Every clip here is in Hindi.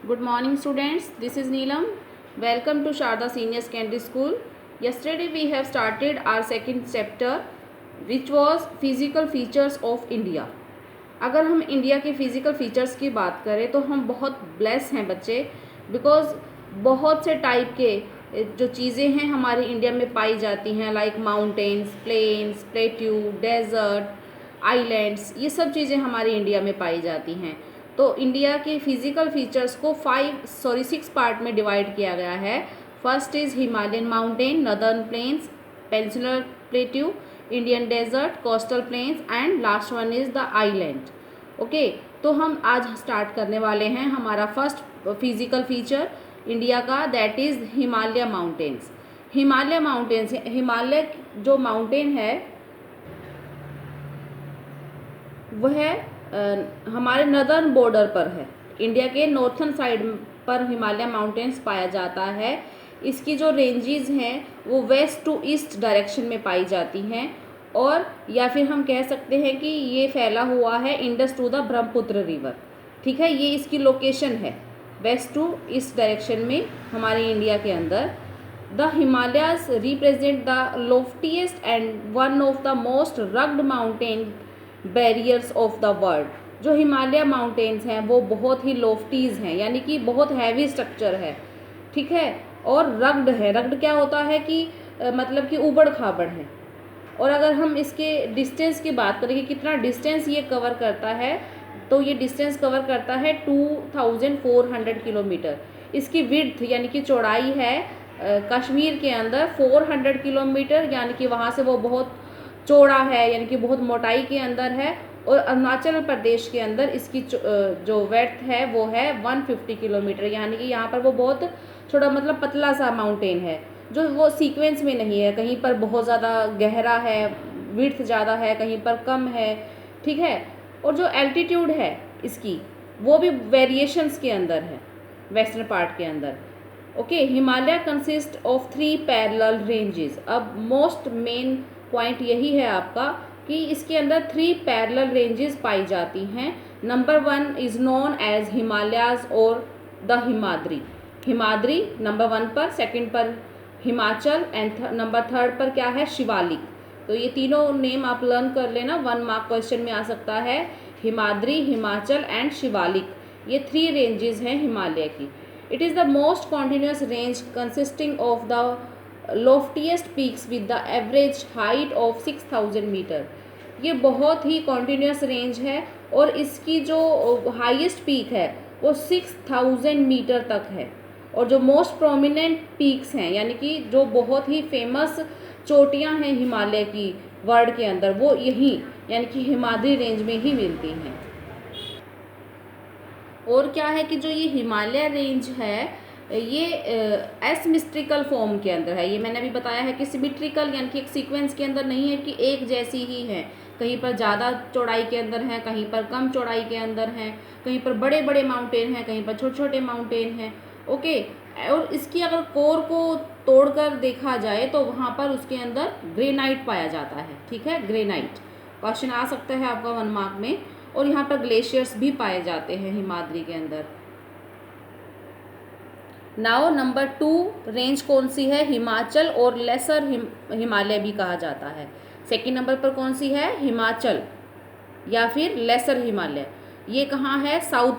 Good morning students, this is Neelam. Welcome to Sharda Senior Secondary School. Yesterday we have started our second chapter which was physical features of India. अगर हम इंडिया के फिज़िकल फीचर्स की बात करें तो हम बहुत ब्लेस हैं बच्चे, बिकॉज बहुत से टाइप के जो चीज़ें हैं हमारे इंडिया में पाई जाती हैं, like mountains, plains, plateau, desert, islands, ये सब चीज़ें हमारे इंडिया में पाई जाती हैं. तो इंडिया के फिज़िकल फीचर्स को 6 पार्ट में डिवाइड किया गया है. First is Himalayan mountain, northern plains, peninsular plateau, Indian desert, coastal plains and last one is the island. Okay, तो हम आज स्टार्ट करने वाले हैं हमारा फर्स्ट फिजिकल फीचर इंडिया का, that is Himalaya mountains. Himalaya जो माउंटेन है वह हमारे नदर्न बॉर्डर पर है. इंडिया के नॉर्थन साइड पर हिमालय माउंटेन्स पाया जाता है. इसकी जो रेंजेस हैं वो वेस्ट टू ईस्ट डायरेक्शन में पाई जाती हैं, और या फिर हम कह सकते हैं कि ये फैला हुआ है Indus to the Brahmaputra river. ठीक है, ये इसकी लोकेशन है वेस्ट टू ईस्ट डायरेक्शन में हमारे इंडिया के अंदर. The Himalayas represent the loftiest and one of the most rugged mountain barriers of the world. जो हिमालय माउंटेन्स हैं वो बहुत ही लोफ्टीज़ हैं, यानी कि बहुत हैवी स्ट्रक्चर है. ठीक है, और रग्ड है. रग्ड क्या होता है कि मतलब कि ऊबड़ खाबड़ है. और अगर हम इसके डिस्टेंस की बात करें कि कितना डिस्टेंस ये कवर करता है, तो ये डिस्टेंस कवर करता है 2400 किलोमीटर. इसकी विड्थ यानी कि चौड़ाई है कश्मीर के अंदर 400 किलोमीटर, यानी कि वहाँ से वो बहुत चौड़ा है, यानी कि बहुत मोटाई के अंदर है. और अरुणाचल प्रदेश के अंदर इसकी जो वेड्थ है वो है 150 किलोमीटर, यानी कि यहाँ पर वो बहुत थोड़ा मतलब पतला सा माउंटेन है, जो वो सीक्वेंस में नहीं है. कहीं पर बहुत ज़्यादा गहरा है, विड्थ ज़्यादा है, कहीं पर कम है. ठीक है, और जो एल्टीट्यूड है इसकी वो भी वेरिएशंस के अंदर है वेस्टर्न पार्ट के अंदर. Okay, Himalaya consist of 3 parallel ranges. अब मोस्ट मेन पॉइंट यही है आपका कि इसके अंदर 3 पैरेलल रेंजेस पाई जाती हैं. Number 1 is known as Himalayas और द हिमाद्री. हिमाद्री नंबर 1 पर, सेकंड पर हिमाचल एंड नंबर 3 पर क्या है, शिवालिक. तो ये तीनों नेम आप लर्न कर लेना, 1 मार्क क्वेश्चन में आ सकता है. हिमाद्री, हिमाचल एंड शिवालिक, ये 3 रेंजेस हैं हिमालय की. It is the most continuous range consisting of the loftiest peaks with the average height of 6000 metre. ये बहुत ही कॉन्टीन्यूस रेंज है और इसकी जो हाईएस्ट पीक है वो 6000 मीटर तक है. और जो मोस्ट प्रोमिनेंट पीक्स हैं, यानी कि जो बहुत ही फेमस चोटियां हैं हिमालय की वर्ल्ड के अंदर, वो यहीं यानी कि हिमाद्री रेंज में ही मिलती हैं. और क्या है कि जो ये हिमालय रेंज है ये एसिमेट्रिकल फॉर्म के अंदर है. ये मैंने अभी बताया है कि सिमेट्रिकल यानी कि एक सीक्वेंस के अंदर नहीं है कि एक जैसी ही है. कहीं पर ज़्यादा चौड़ाई के अंदर है, कहीं पर कम चौड़ाई के अंदर हैं, कहीं पर बड़े बड़े माउंटेन हैं, कहीं पर छोटे छोटे माउंटेन हैं. ओके, और इसकी अगर कोर को तोड़कर देखा जाए तो वहाँ पर उसके अंदर ग्रेनाइट पाया जाता है. ठीक है, ग्रेनाइट क्वेश्चन आ सकता है आपका 1 मार्क में. और यहाँ पर ग्लेशियर्स भी पाए जाते हैं हिमाद्री के अंदर. नाउ नंबर 2 रेंज कौन सी है, हिमाचल और लेसर हिमालय भी कहा जाता है. सेकंड नंबर पर कौन सी है, हिमाचल या फिर लेसर हिमालय. ये कहाँ है, साउथ,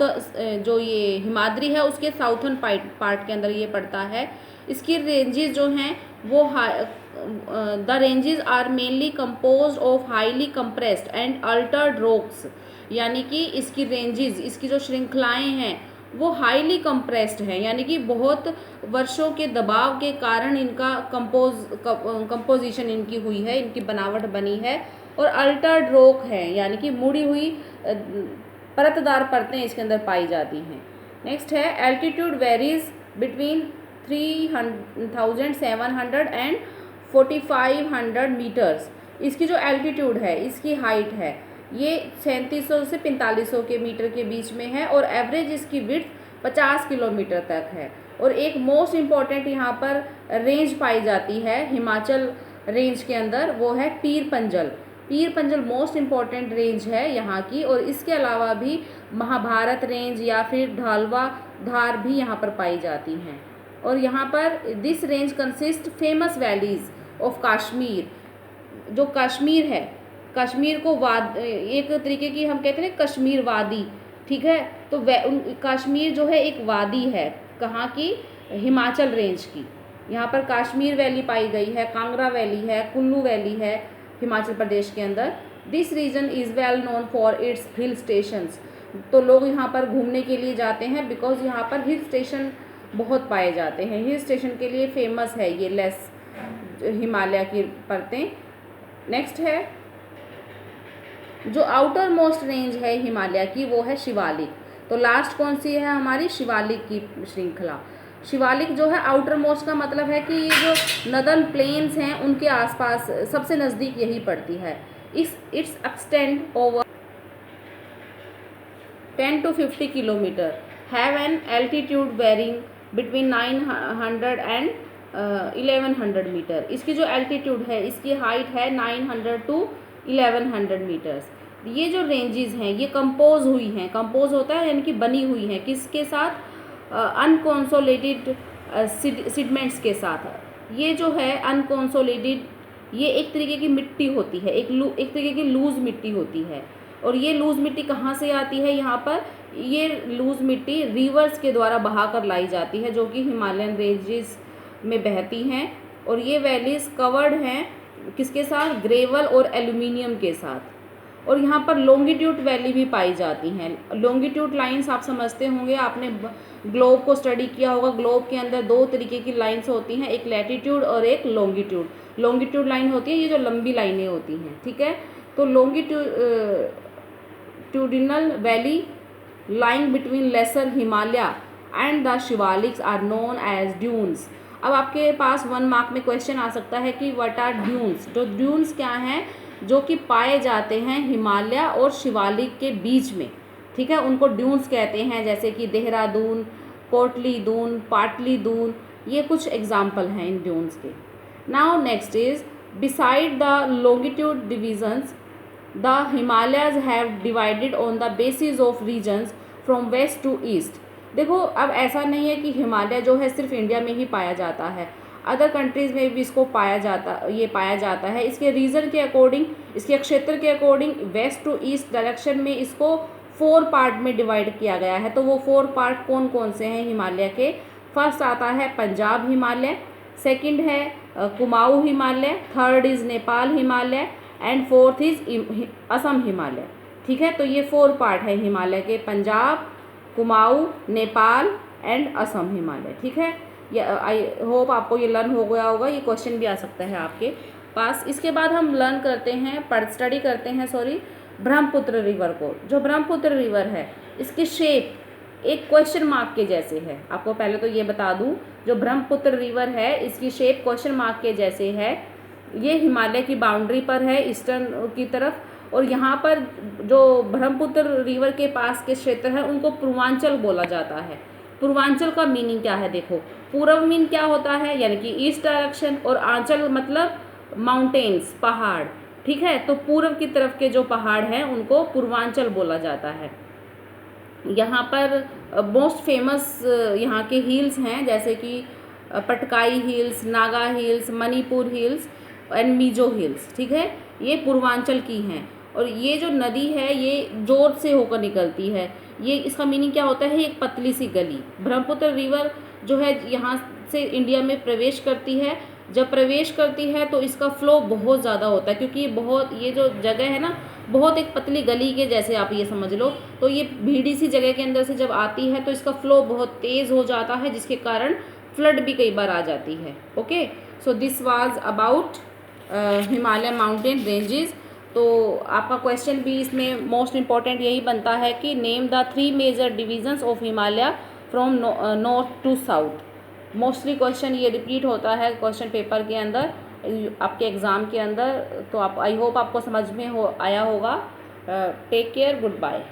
जो ये हिमाद्री है उसके साउथर्न पार्ट के अंदर ये पड़ता है. इसकी रेंजेस जो हैं वो the ranges are mainly composed of highly compressed and altered rocks. यानी कि इसकी रेंजेस, इसकी जो श्रृंखलाएँ हैं वो हाईली कंप्रेस्ड है, यानी कि बहुत वर्षों के दबाव के कारण इनका कंपोजिशन इनकी हुई है, इनकी बनावट बनी है. और अल्टर्ड रॉक है, यानी कि मुड़ी हुई परतदार परतें इसके अंदर पाई जाती हैं. नेक्स्ट है altitude varies between 3700 and 4500 metres. इसकी जो एल्टीट्यूड है, इसकी हाइट है, ये 3700 से 4500 के मीटर के बीच में है. और एवरेज इसकी विड्थ 50 किलोमीटर तक है. और एक मोस्ट इम्पॉर्टेंट यहाँ पर रेंज पाई जाती है हिमाचल रेंज के अंदर, वो है पीर पंजल. पीर पंजल मोस्ट इम्पॉर्टेंट रेंज है यहाँ की, और इसके अलावा भी महाभारत रेंज या फिर ढालवा धार भी यहाँ पर पाई जाती हैं। और यहाँ पर this range consist famous valleys of Kashmir. जो कश्मीर है, कश्मीर को एक तरीके की हम कहते हैं कश्मीर वादी, ठीक है। तो कश्मीर जो है एक वादी है, कहाँ की, हिमाचल रेंज की। यहाँ पर कश्मीर वैली पाई गई है, कांगड़ा वैली है, कुल्लू वैली है हिमाचल प्रदेश के अंदर। This region is well known for its hill stations. तो लोग यहाँ पर घूमने के लिए जाते हैं बिकॉज यहाँ पर हिल स्टेशन बहुत पाए जाते हैं। हिल स्टेशन के लिए फेमस है ये लेस हिमालय की परतें। नेक्स्ट है जो आउटर मोस्ट रेंज है हिमालय की, वो है शिवालिक। तो लास्ट कौन सी है हमारी, शिवालिक की श्रृंखला। शिवालिक जो है आउटर मोस्ट का मतलब है कि ये जो नदर्न प्लेन्स हैं उनके आसपास सबसे नज़दीक यही पड़ती है। Its extend over 10 to 50 kilometre, have an altitude varying between 900 and 1100 metre. इसकी जो एल्टीट्यूड है, इसकी हाइट है 900 to 1100 मीटर्स। ये जो रेंजेस हैं ये कंपोज हुई हैं, कंपोज होता है यानी कि बनी हुई हैं किसके साथ, अनकॉन्सोलेटेड सीडमेंट्स के साथ। ये जो है अनकॉन्सोलेटेड, ये एक तरीके की मिट्टी होती है, एक तरीके की लूज़ मिट्टी होती है। और ये लूज़ मिट्टी कहाँ से आती है, यहाँ पर ये लूज़ मिट्टी रिवर्स के द्वारा बहा कर लाई जाती है जो कि हिमालयन रेंजेस में बहती हैं। और ये वैलीज कवर्ड हैं किसके साथ, ग्रेवल और एल्यूमिनियम के साथ। और यहाँ पर लॉन्गिट्यूड वैली भी पाई जाती हैं। लॉन्गिट्यूड लाइंस आप समझते होंगे, आपने ग्लोब को स्टडी किया होगा। ग्लोब के अंदर दो तरीके की लाइंस होती हैं, एक लैटिट्यूड और एक लॉन्गिट्यूड। लॉन्गिट्यूड लाइन होती है ये जो लंबी लाइनें होती हैं, ठीक है। तो longitudinal valley lying between lesser Himalaya and the Shivaliks are known as duns. अब आपके पास 1 मार्क में क्वेश्चन आ सकता है कि व्हाट आर ड्यून्स। तो ड्यून्स क्या हैं, जो कि पाए जाते हैं हिमालय और शिवालिक के बीच में, ठीक है, उनको ड्यून्स कहते हैं। जैसे कि देहरादून, कोटली दून, पाटली दून, ये कुछ एग्जाम्पल हैं इन ड्यून्स के। Now next is beside the longitude divisions the Himalayas have divided on the basis of regions from west to east. देखो अब ऐसा नहीं है कि हिमालय जो है सिर्फ इंडिया में ही पाया जाता है, अदर कंट्रीज़ में भी इसको पाया जाता है। इसके रीजन के अकॉर्डिंग, इसके क्षेत्र के according west to east direction में इसको 4 पार्ट में डिवाइड किया गया है। तो वो 4 पार्ट कौन कौन से हैं हिमालय के, फर्स्ट आता है पंजाब हिमालय, सेकंड है Kumaon Himalaya, third is Nepal Himalaya and fourth is Assam Himalaya, ठीक है। तो ये 4 पार्ट है हिमालय के, पंजाब, कुमाऊँ, नेपाल एंड असम हिमालय, ठीक है। आई होप आपको ये लर्न हो गया होगा, ये क्वेश्चन भी आ सकता है आपके पास। इसके बाद हम लर्न करते हैं, स्टडी करते हैं ब्रह्मपुत्र रिवर को। जो ब्रह्मपुत्र रिवर है इसकी शेप एक क्वेश्चन मार्क के जैसे है। आपको पहले तो ये बता दूं, जो ब्रह्मपुत्र रिवर है इसकी शेप क्वेश्चन मार्क के जैसे है। ये हिमालय की बाउंड्री पर है ईस्टर्न की तरफ, और यहाँ पर जो ब्रह्मपुत्र रिवर के पास के क्षेत्र हैं उनको पूर्वांचल बोला जाता है। पूर्वांचल का मीनिंग क्या है, देखो पूर्व मीन क्या होता है यानी कि ईस्ट डायरेक्शन, और आंचल मतलब माउंटेन्स, पहाड़, ठीक है। तो पूर्व की तरफ के जो पहाड़ हैं उनको पूर्वांचल बोला जाता है। यहाँ पर मोस्ट फेमस यहाँ के हिल्स हैं जैसे कि Patkai hills, Naga hills, Manipur hills and Mizo hills, ठीक है। ये पूर्वांचल की हैं। और ये जो नदी है ये जोर से होकर निकलती है। ये इसका मीनिंग क्या होता है, एक पतली सी गली। ब्रह्मपुत्र रिवर जो है यहाँ से इंडिया में प्रवेश करती है। जब प्रवेश करती है तो इसका फ्लो बहुत ज़्यादा होता है, क्योंकि ये जो जगह है ना, बहुत एक पतली गली के जैसे आप ये समझ लो। तो ये भीड़ी सी जगह के अंदर से जब आती है तो इसका फ्लो बहुत तेज़ हो जाता है, जिसके कारण फ्लड भी कई बार आ जाती है। Okay, so this was about Himalaya mountain ranges. तो आपका क्वेश्चन भी इसमें मोस्ट इम्पॉर्टेंट यही बनता है कि name the 3 major divisions of Himalaya from north to south. Mostly question ये रिपीट होता है क्वेश्चन पेपर के अंदर, आपके एग्ज़ाम के अंदर। तो आप आई होप आपको समझ में आया होगा। Take care, good bye.